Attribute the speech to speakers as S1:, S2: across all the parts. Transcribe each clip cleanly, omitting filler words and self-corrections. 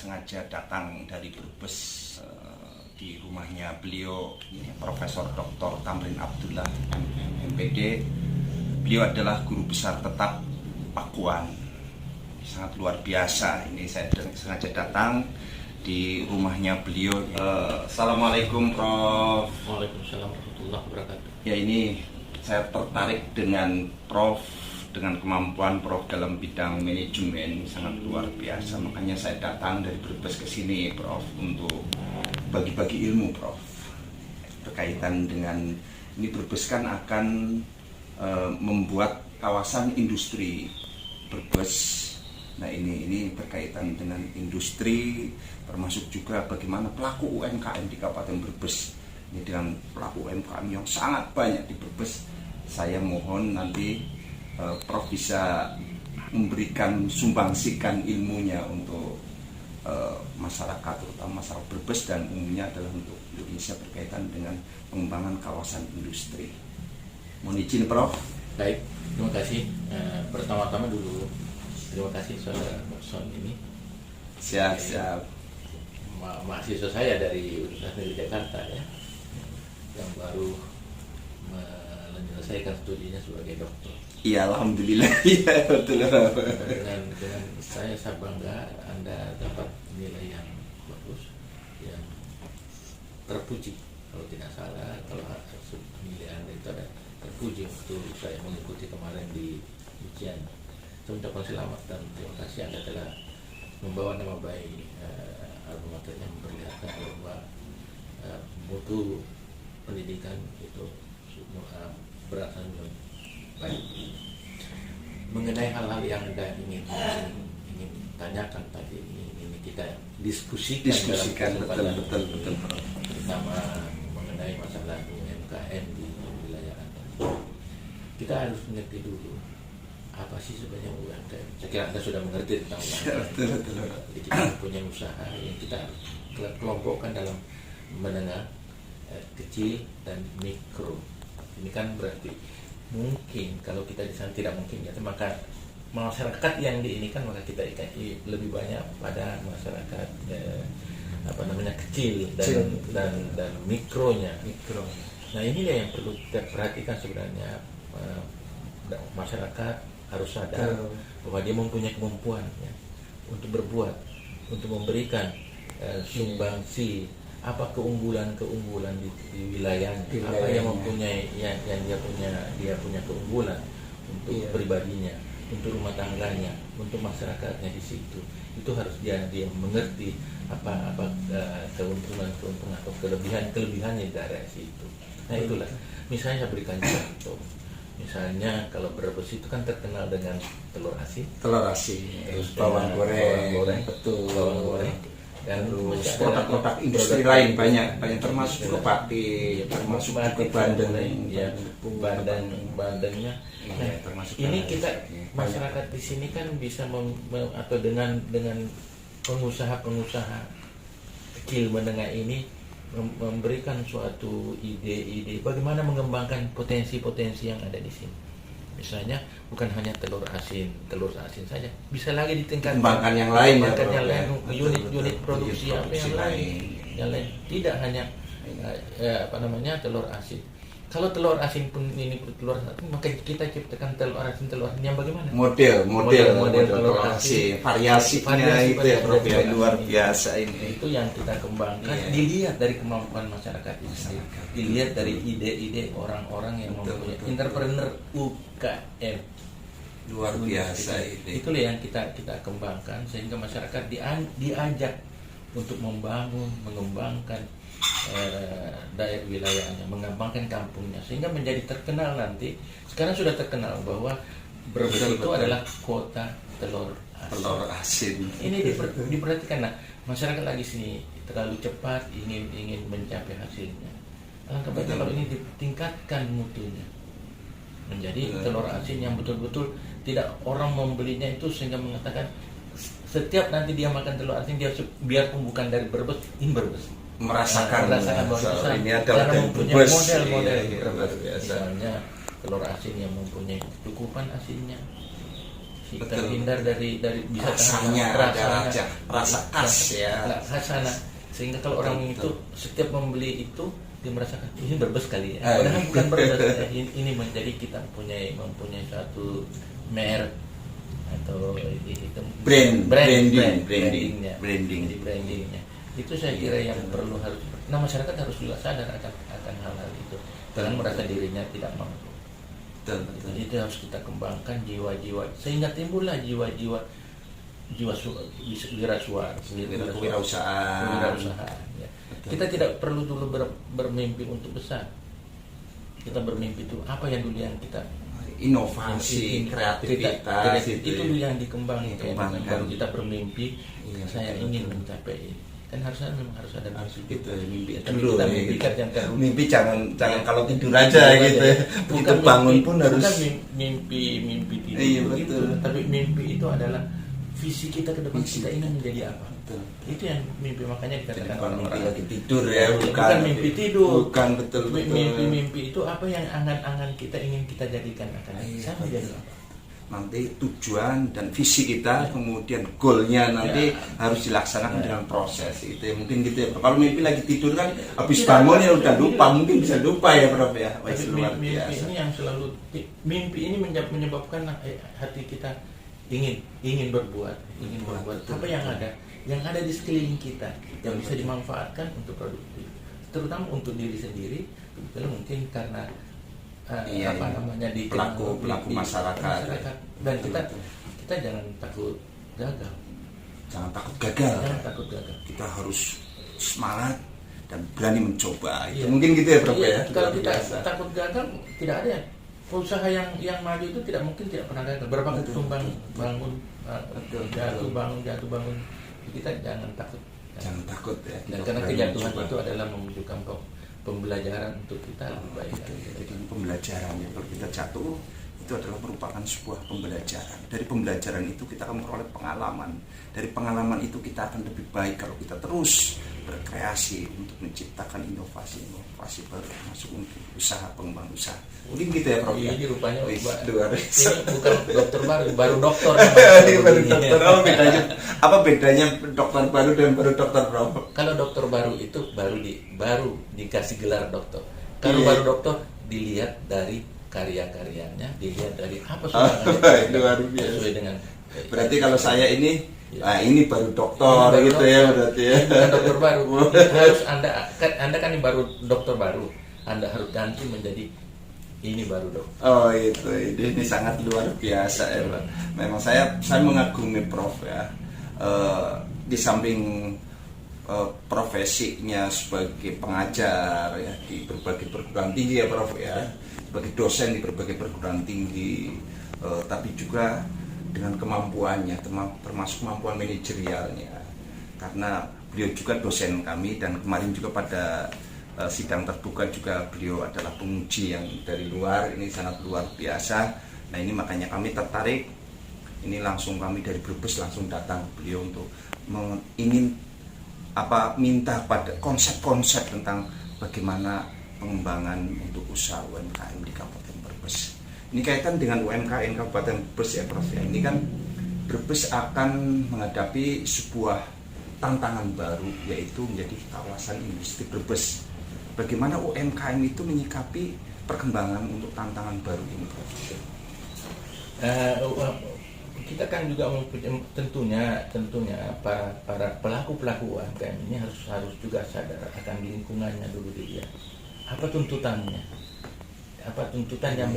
S1: sengaja datang dari Brebes di rumahnya beliau, Profesor Dr. Tamrin Abdullah, MPD. Beliau adalah guru besar tetap Pakuan, sangat luar biasa. Ini saya sengaja datang di rumahnya beliau. Assalamualaikum, Prof.
S2: Waalaikumsalam warahmatullahi wabarakatuh.
S1: Ya, ini saya tertarik dengan Prof, dengan kemampuan Prof dalam bidang manajemen sangat luar biasa. Makanya saya datang dari Brebes ke sini, Prof, untuk bagi-bagi ilmu, Prof. Berkaitan dengan ini, Brebes kan akan membuat kawasan industri Brebes. Nah, ini berkaitan dengan industri, termasuk juga bagaimana pelaku UMKM di Kabupaten Brebes. Ini dengan pelaku UMKM yang sangat banyak di Brebes. Saya mohon nanti Prof bisa memberikan, sumbangsikan ilmunya untuk masyarakat, terutama masyarakat Brebes dan umumnya adalah untuk Indonesia berkaitan dengan pengembangan kawasan industri. Mohon izin, Prof.
S2: Baik, terima kasih. Pertama-tama dulu terima kasih saudara Mokson ini.
S1: Siap.
S2: Mahasiswa saya dari Universitas Negeri Jakarta ya, yang baru menyelesaikan studinya sebagai dokter.
S1: Iya, alhamdulillah. Iya, betul.
S2: Dengan saya bangga Anda dapat nilai yang bagus, yang terpuji. Kalau tidak salah, kalau nilai Anda itu ada terpuji waktu saya mengikuti kemarin di ujian. Saya ucapkan selamat dan terima kasih Anda telah membawa nama baik alma maternya, memperlihatkan bahwa mutu pendidikan itu berasal dari baik. Mengenai hal-hal yang Anda ingin tanyakan tadi, ini kita diskusikan
S1: betul.
S2: Pertama mengenai masalah UMKM di wilayah Anda. Kita harus mengerti dulu apa sih sebenarnya UMKM. Saya kira Anda sudah mengerti tentang UMKM. Jadi kita punya usaha yang kita kelompokkan dalam menengah, kecil dan mikro. Ini kan berarti mungkin kalau kita di sana tidak mungkin ya, maka masyarakat yang diinikan maka kita lebih banyak pada masyarakat kecil dan mikronya. Nah, inilah yang perlu kita perhatikan sebenarnya. Masyarakat harus sadar bahwa dia mempunyai kemampuan ya, untuk berbuat, untuk memberikan sumbangsi apa keunggulan di wilayahnya, apa yang mempunyai yang dia punya keunggulan untuk pribadinya, untuk rumah tangganya, untuk masyarakatnya di situ. Itu harus dia mengerti apa keuntungan atau kelebihannya dari situ. Nah, itulah. Misalnya saya berikan contoh. Misalnya kalau Brebes itu kan terkenal dengan telur asin,
S1: bawang goreng,
S2: betul, bawang goreng. Dan
S1: produk-produk industri lain banyak termasuk juga pati, termasuk juga bandeng,
S2: ya, bandengnya. Nah,
S1: termasuk
S2: ini kita masyarakat di sini kan bisa atau dengan pengusaha kecil menengah ini memberikan suatu ide-ide bagaimana mengembangkan potensi-potensi yang ada di sini. Misalnya bukan hanya telur asin saja, bisa lagi ditingkatkan
S1: kembangkan yang lain,
S2: unit produksi apa yang lain. Tidak hanya telur asin. Kalau telur asin pun ini telur asin, maka kita ciptakan telur asin yang bagaimana?
S1: Model telur asin, variasinya itu ya, Prof, ya, luar biasa ini.
S2: Itu yang kita kembangkan. Dilihat dari kemampuan masyarakat itu, dilihat dari ide-ide orang-orang yang mempunyai entrepreneur UKM.
S1: Luar biasa ini.
S2: Itulah yang kita kembangkan sehingga masyarakat diajak untuk mengembangkan daerah wilayahnya, mengembangkan kampungnya sehingga menjadi terkenal nanti. Sekarang sudah terkenal bahwa Brebes itu adalah kota telur asin. Ini diperhatikan. Nah, masyarakat lagi sini terlalu cepat ingin mencapai hasilnya. Alangkah baik kalau ini ditingkatkan mutunya menjadi telur asin yang betul-betul tidak orang membelinya itu sehingga mengatakan setiap nanti dia makan telur asin dia biarpun bukan dari Brebes, ini Brebes.
S1: Merasakan
S2: bahwa
S1: ini adalah
S2: mempunyai model
S1: luar biasa.
S2: Misalnya telur asin yang mempunyai kecukupan asinnya, terhindar dari bisa
S1: rasanya, rasa khas ya,
S2: khasana, sehingga kalau orang itu setiap membeli itu dia merasakan ini berbes kali ya, padahal bukan berbes ya. Ini menjadi kita mempunyai satu merek atau itu brandingnya. Itu saya kira yang perlu harus. Nah, masyarakat harus juga sadar akan hal-hal itu, jangan merasa dirinya tidak mampu. Itu harus kita kembangkan jiwa-jiwa sehingga timbullah jiwa
S1: kewirausahaan.
S2: Ya. Kita tidak perlu dulu bermimpi untuk besar. Kita bermimpi itu apa yang dulu yang kita
S1: inovasi, kreativitas
S2: itu dulu yang dikembangkan. Baru kita bermimpi, saya ingin mencapai ini. Kan memang harus ada
S1: mimpi
S2: tapi
S1: dulu.
S2: Kita mimpikan
S1: mimpi jangan kalau tidur aja gitu. Begitu bangun pun harus.
S2: Bukan mimpi tidur.
S1: Iya, betul.
S2: Tapi mimpi itu adalah visi kita ke depan, kita ingin menjadi apa.
S1: Betul.
S2: Itu yang mimpi, makanya dikatakan
S1: mimpi lagi tidur ya,
S2: bukan mimpi tidur.
S1: Bukan, betul.
S2: Mimpi itu apa yang angan-angan kita ingin kita jadikan akan sama jadi apa.
S1: Nanti tujuan dan visi kita, kemudian goalnya nanti harus dilaksanakan dengan proses itu ya, mungkin gitu ya. Kalau mimpi lagi tidur kan habis bangun ya udah lupa, mungkin bisa lupa ya Prof ya.
S2: Mimpi ini yang selalu, mimpi ini menyebabkan hati kita ingin berbuat apa yang ada di sekeliling kita yang bisa dimanfaatkan untuk produktif, terutama untuk diri sendiri. Kalau mungkin karena
S1: pelaku masyarakat.
S2: Dan kita jangan takut gagal.
S1: Jangan takut gagal. Kita harus semangat dan berani mencoba. Itu mungkin gitu ya Prof ya.
S2: Kalau kita takut gagal, tidak ada usaha yang maju itu tidak mungkin tidak pernah gagal. Berapa kali tumbang bangun, jatuh bangun. Kita jangan takut.
S1: Jangan takut ya.
S2: Dan karena kejatuhan itu adalah menunjukkan pembelajaran untuk kita lebih baik.
S1: Jadi pembelajaran ya, kalau kita jatuh itu adalah merupakan sebuah pembelajaran. Dari pembelajaran itu kita akan memperoleh pengalaman. Dari pengalaman itu kita akan lebih baik kalau kita terus berkreasi untuk menciptakan inovasi baru masuk untuk usaha, pengembangan usaha. Mungkin gitu ya Prof.
S2: Ini rupanya
S1: luar
S2: biasa. Ini bukan dokter baru dokter.
S1: Baru dokter. Apa bedanya dokter baru dan baru dokter Prof?
S2: Kalau dokter baru itu baru dikasih gelar dokter. Kalau baru dokter dilihat dari karya-karyanya, dilihat dari apa
S1: itu luar biasa.
S2: Sesuai dengan.
S1: Berarti kalau saya ini ini baru dokter gitu ya berarti ya.
S2: Bukan dokter baru. Harus Anda kan ini baru dokter baru. Anda harus ganti menjadi ini baru dokter.
S1: Oh itu ini sangat luar biasa ya. Memang saya mengagumi Prof ya. Di samping profesinya sebagai pengajar ya di berbagai perguruan tinggi ya Prof ya, sebagai dosen di berbagai perguruan tinggi, tapi juga dengan kemampuannya termasuk kemampuan manajerialnya, karena beliau juga dosen kami dan kemarin juga pada sidang terbuka juga beliau adalah penguji yang dari luar, ini sangat luar biasa. Nah ini makanya kami tertarik, ini langsung kami dari Brebes langsung datang beliau untuk ingin minta pada konsep-konsep tentang bagaimana pengembangan untuk usaha UMKM di Kabupaten Brebes. Ini kaitan dengan UMKM Kabupaten Brebes ya Prof ya. Ini kan Brebes akan menghadapi sebuah tantangan baru, yaitu menjadi kawasan industri Brebes. Bagaimana UMKM itu menyikapi perkembangan untuk tantangan baru ini Prof?
S2: Kita kan juga tentunya para pelaku UMKM ini harus juga sadar akan lingkungannya dulu dia. Apa tuntutannya? Apa tuntutan yang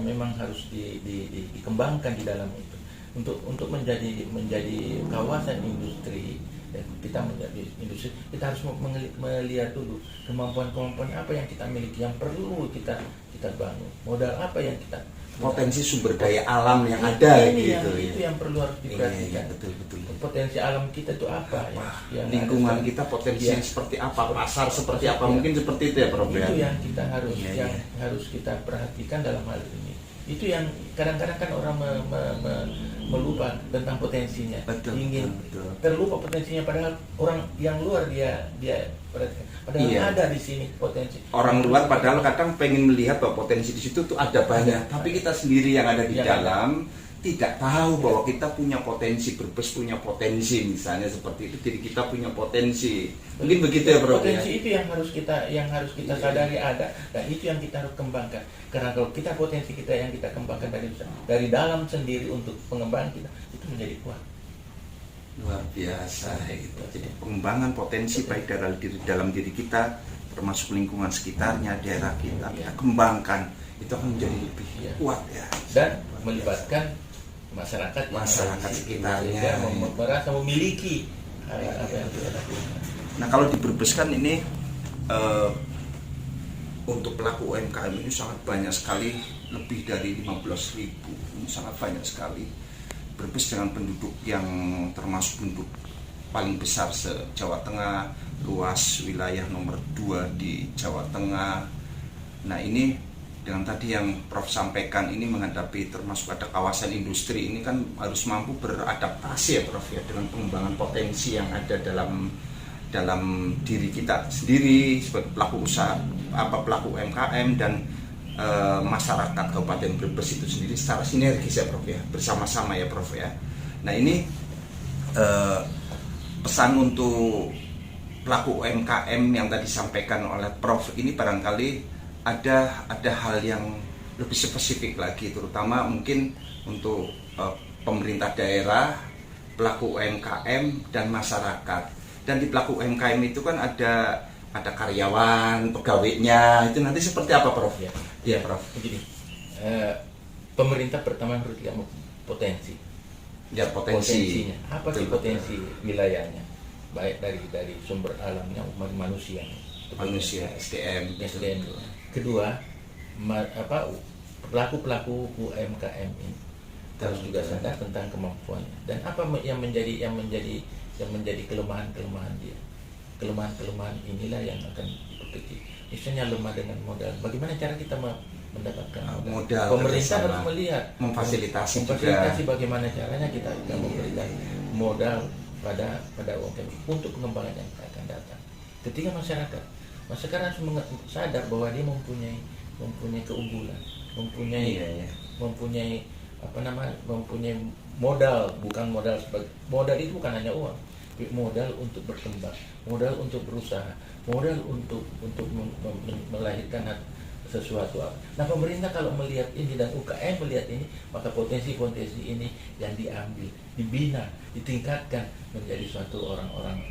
S2: memang harus dikembangkan di dalam itu untuk menjadi kawasan industri. Dan kita menjadi industri, kita harus melihat dulu kemampuan apa yang kita miliki, yang perlu kita bangun, modal apa yang kita,
S1: potensi sumber daya alam yang ada
S2: itu yang perlu harus diperhatikan.
S1: Betul.
S2: Potensi alam kita itu apa? Yang
S1: lingkungan kita potensinya seperti apa, pasar seperti apa, mungkin seperti itu ya Prof.
S2: Itu yang kita harus kita perhatikan dalam hal ini. Itu yang kadang-kadang kan orang melupa tentang potensinya. Terlupa potensinya, padahal orang yang luar dia padahal ada di sini potensi.
S1: Orang luar padahal kadang pengen melihat bahwa potensi di situ tuh ada banyak, tapi kita sendiri yang ada di dalam tidak tahu bahwa kita punya potensi, Brebes punya potensi misalnya seperti itu, jadi kita punya potensi, mungkin begitu ya Prof.
S2: Potensi itu yang harus kita sadari ada, dan itu yang kita harus kembangkan. Karena kalau kita potensi kita yang kita kembangkan dari dalam sendiri untuk pengembangan kita itu menjadi kuat.
S1: Luar biasa itu. Jadi pengembangan potensi baik dalam diri kita, termasuk lingkungan sekitarnya, daerah kita kembangkan, itu akan menjadi lebih kuat ya.
S2: Dan melibatkan masyarakat
S1: sekitarnya
S2: merasa memiliki apa yang kita lakukan.
S1: Nah kalau di Brebes kan ini untuk pelaku UMKM ini sangat banyak sekali, lebih dari 15.000, ini sangat banyak sekali. Brebes dengan penduduk yang termasuk penduduk paling besar se-Jawa Tengah, luas wilayah nomor 2 di Jawa Tengah. Nah ini dengan tadi yang Prof sampaikan, ini menghadapi termasuk ada kawasan industri, ini kan harus mampu beradaptasi ya Prof ya, dengan pengembangan potensi yang ada dalam diri kita sendiri sebagai pelaku usaha, pelaku UMKM dan masyarakat Kabupaten Brebes itu sendiri secara sinergis ya Prof ya, bersama-sama ya Prof ya. Nah ini pesan untuk pelaku UMKM yang tadi disampaikan oleh Prof ini barangkali ada hal yang lebih spesifik lagi, terutama mungkin untuk pemerintah daerah, pelaku UMKM dan masyarakat. Dan di pelaku UMKM itu kan ada karyawan, pegawainya, itu nanti seperti apa Prof?
S2: Ya Prof, begini, pemerintah pertama harus lihat potensi.
S1: Ya potensinya.
S2: Apa sih potensi wilayahnya? Baik dari sumber alamnya, manusia,
S1: SDM.
S2: Kedua, pelaku UMKM ini harus juga sadar tentang kemampuannya dan apa yang menjadi kelemahan dia. Kelemahan inilah yang akan diperkecil. Misalnya lemah dengan modal. Bagaimana cara kita mendapatkan modal? Pemerintah harus melihat, memfasilitasi bagaimana caranya kita memberikan modal pada UMKM untuk pengembangan yang akan datang. Ketika masyarakat harus sadar bahwa dia mempunyai keunggulan, mempunyai modal, bukan modal itu bukan hanya uang, modal untuk berkembang, modal untuk berusaha, modal untuk melahirkan sesuatu. Nah pemerintah kalau melihat ini dan UKM melihat ini, maka potensi ini yang diambil, dibina, ditingkatkan menjadi suatu orang-orang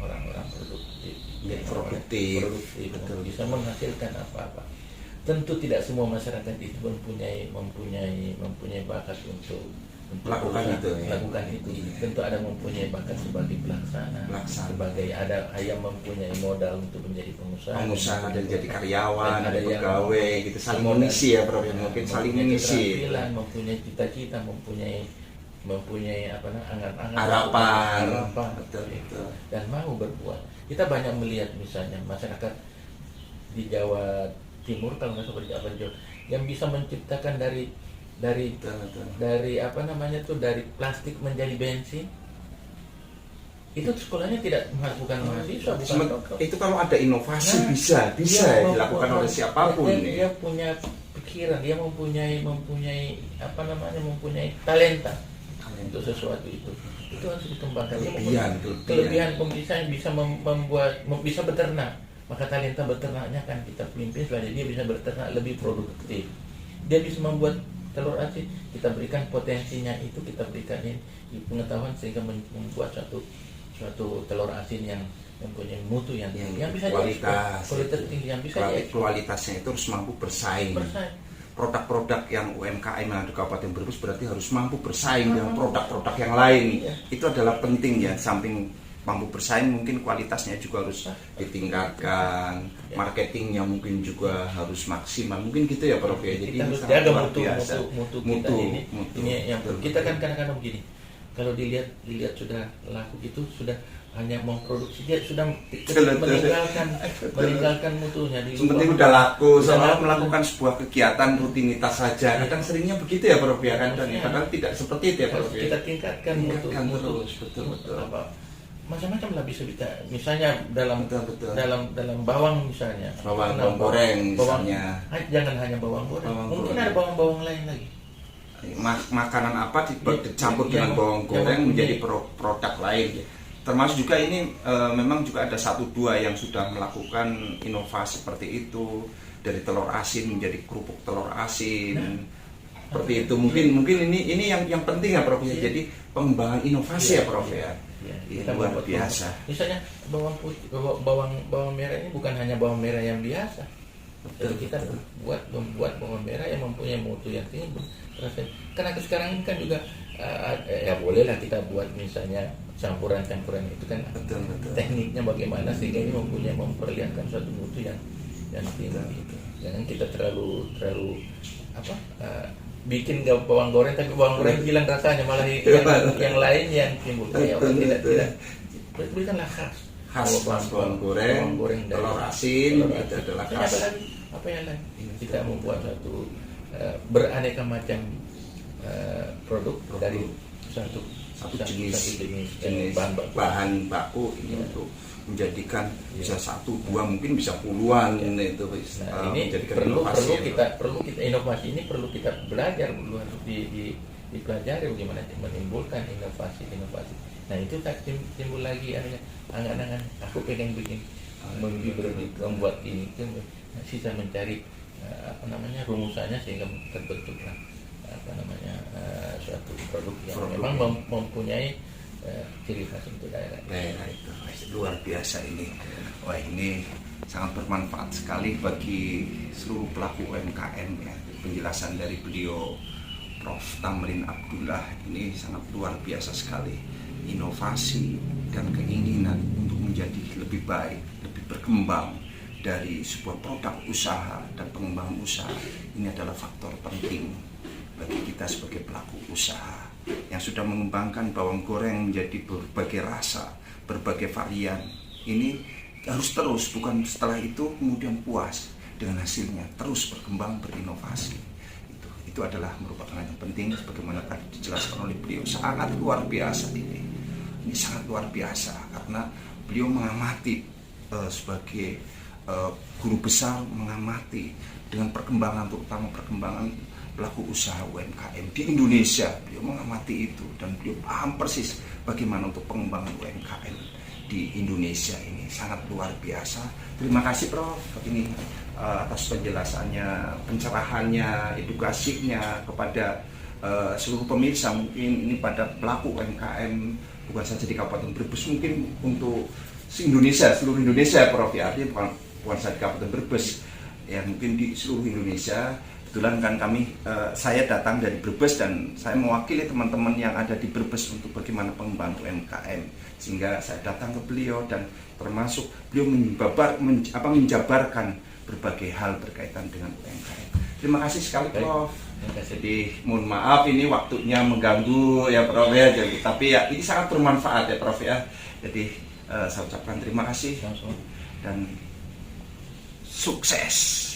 S2: produktif, betul, bisa menghasilkan apa-apa. Tentu tidak semua masyarakat itu mempunyai bakat untuk
S1: melakukan itu.
S2: Tentu ada mempunyai bakat sebagai pelaksana. Sebagai ada yang mempunyai modal untuk menjadi pengusaha dan
S1: jadi karyawan, ada pegawai gitu, saling mengisi ya Prof, mungkin saling mengisi,
S2: mempunyai cita-cita, mempunyai angan-angan,
S1: harapan,
S2: betul. Dan mau berbuat. Kita banyak melihat misalnya masyarakat di Jawa Timur, kalau nggak salah di Jawa, yang bisa menciptakan dari dari plastik menjadi bensin. Itu sekolahnya tidak bukan mahasiswa, bukan dokter.
S1: Itu kalau ada inovasi bisa dilakukan oleh siapapun.
S2: Dia punya pikiran, dia mempunyai talenta untuk sesuatu itu harus dikembangkan. Kelebihan bisa beternak, maka talenta beternaknya akan kita pimpin supaya dia bisa beternak lebih produktif. Dia bisa membuat telur asin, kita berikan potensinya itu, kita berikan pengetahuan sehingga membuat suatu telur asin yang mempunyai mutu yang bisa kualitas tinggi, yang bisa
S1: kualitasnya itu harus mampu bersaing. Produk-produk yang UMKM yang ada di Kabupaten Brebes berarti harus mampu bersaing dengan produk-produk yang lain. Itu adalah penting ya, samping mampu bersaing mungkin kualitasnya juga harus ditingkatkan, marketingnya mungkin juga harus maksimal, mungkin gitu ya Prof ya. Jadi
S2: kita harus jaga mutu kita ini yang kita kan kadang-kadang begini, kalau dilihat sudah laku itu sudah hanya memproduksi, dia sudah meninggalkan mutunya.
S1: Seperti udah laku, soalnya melakukan sebuah kegiatan rutinitas saja. Kadang seringnya begitu ya Prof ya kan, dan kadang tidak seperti itu ya Prof.
S2: Kita tingkatkan mutu.
S1: Betul.
S2: Macam-macam lah bisa misalnya dalam bawang misalnya,
S1: bawang goreng misalnya.
S2: Jangan hanya bawang goreng, mungkin ada bawang-bawang lain lagi.
S1: makanan apa dicampur dengan
S2: Yang-
S1: bawang
S2: yang
S1: goreng
S2: mempunyai-
S1: menjadi produk lain. Termasuk juga ini memang juga ada 1-2 yang sudah melakukan inovasi seperti itu, dari telur asin menjadi kerupuk telur asin. Seperti itu mungkin ini yang penting ya Prof ya. Jadi pengembangan inovasi ya Prof ya.
S2: Kita
S1: Luar
S2: membuat
S1: biasa.
S2: Misalnya bawang putih, bawang merah ini bukan hanya bawang merah yang biasa. Jadi kita membuat bawang merah yang mempunyai mutu yang tinggi. Karena sekarang ini kan juga ya bolehlah kita buat misalnya campuran-campuran itu kan.
S1: Betul.
S2: Tekniknya bagaimana sehingga ini memperlihatkan suatu mutu yang tinggi gitu. Jangan kita terlalu bikin bawang goreng tapi bawang goreng hilang rasanya, malah yang lain yang timbul. Ya, tidak berikanlah khas
S1: bawang goreng, telur asin, itu adalah khas.
S2: Apa yang lain? Kita membuat satu beraneka macam produk dari satu
S1: jenis
S2: bahan
S1: baku ini untuk menjadikan bisa 1-2 mungkin bisa puluhan itu
S2: ini perlu kita inovasi ini perlu kita belajar dulu, harus dipelajari bagaimana menimbulkan inovasi. Nah itu tak timbul lagi angan-angan aku pengen bikin membuat ini kan sisa mencari rumusannya sehingga terbentuklah suatu produk yang memang mempunyai ciri khas untuk daerah
S1: itu luar biasa ini. Wah, ini sangat bermanfaat sekali bagi seluruh pelaku UMKM ya. Penjelasan dari beliau Prof. Tamrin Abdullah ini sangat luar biasa sekali. Inovasi dan keinginan untuk menjadi lebih baik, lebih berkembang dari sebuah produk usaha dan pengembangan usaha ini adalah faktor penting bagi kita sebagai pelaku usaha yang sudah mengembangkan bawang goreng menjadi berbagai rasa, berbagai varian. Ini harus terus, bukan setelah itu kemudian puas dengan hasilnya, terus berkembang, berinovasi. Itu adalah merupakan hal yang penting sebagaimana tadi dijelaskan oleh beliau. Sangat luar biasa ini. Ini sangat luar biasa karena beliau mengamati sebagai guru besar, mengamati dengan perkembangan, terutama perkembangan pelaku usaha UMKM di Indonesia. Beliau mengamati itu dan beliau paham persis bagaimana untuk pengembangan UMKM di Indonesia ini. Sangat luar biasa. Terima kasih Prof. Ini atas penjelasannya, pencerahannya, edukasinya kepada seluruh pemirsa. Mungkin ini pada pelaku UMKM bukan saja di Kabupaten Brebes, mungkin untuk Indonesia, seluruh Indonesia Prof. Ya, artinya bukan saja di Kabupaten Brebes, ya mungkin di seluruh Indonesia. Kebetulan kan saya datang dari Brebes dan saya mewakili teman-teman yang ada di Brebes untuk bagaimana pengembangan UMKM, sehingga saya datang ke beliau dan termasuk beliau menjabarkan berbagai hal berkaitan dengan UMKM. Terima kasih sekali Prof. Jadi mohon maaf ini waktunya mengganggu ya Prof ya, tapi ya ini sangat bermanfaat ya Prof ya. Jadi saya ucapkan terima kasih dan sukses.